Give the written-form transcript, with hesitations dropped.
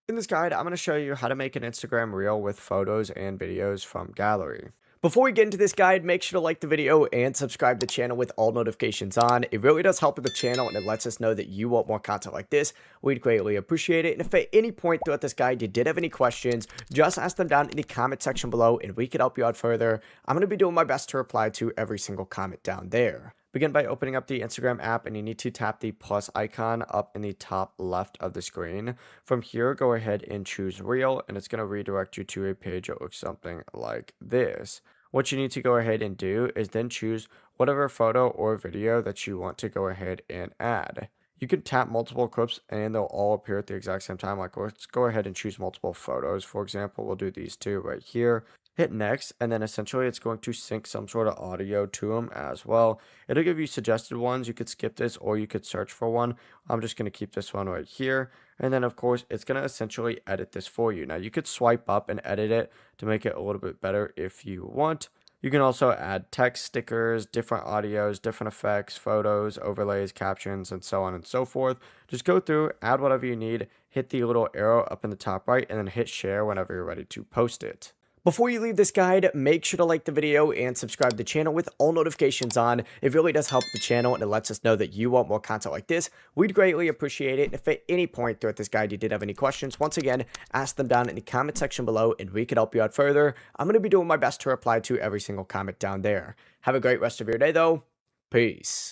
In this guide, I'm going to show you how to make an Instagram reel with photos and videos from gallery. Before we get into this guide, make sure to like the video and subscribe to the channel with all notifications on. It really does help with the channel and it lets us know that you want more content like this. We'd greatly appreciate it. And if at any point throughout this guide you did have any questions, just ask them down in the comment section below and we could help you out further. I'm going to be doing my best to reply to every single comment down there. Begin by opening up the Instagram app and you need to tap the plus icon up in the top left of the screen. From here, go ahead and choose Reel and it's going to redirect you to a page that looks something like this. What you need to go ahead and do is then choose whatever photo or video that you want to go ahead and add. You can tap multiple clips and they'll all appear at the exact same time. Like let's go ahead and choose multiple photos. For example, we'll do these two right here. Hit next, and then essentially it's going to sync some sort of audio to them as well. It'll give you suggested ones. You could skip this or you could search for one. I'm just going to keep this one right here. And then, of course, it's going to essentially edit this for you. Now, you could swipe up and edit it to make it a little bit better if you want. You can also add text, stickers, different audios, different effects, photos, overlays, captions, and so on and so forth. Just go through, add whatever you need, hit the little arrow up in the top right, and then hit share whenever you're ready to post it. Before you leave this guide, make sure to like the video and subscribe to the channel with all notifications on. It really does help the channel and it lets us know that you want more content like this. We'd greatly appreciate it. And if at any point throughout this guide you did have any questions, once again, ask them down in the comment section below and we could help you out further. I'm going to be doing my best to reply to every single comment down there. Have a great rest of your day though. Peace.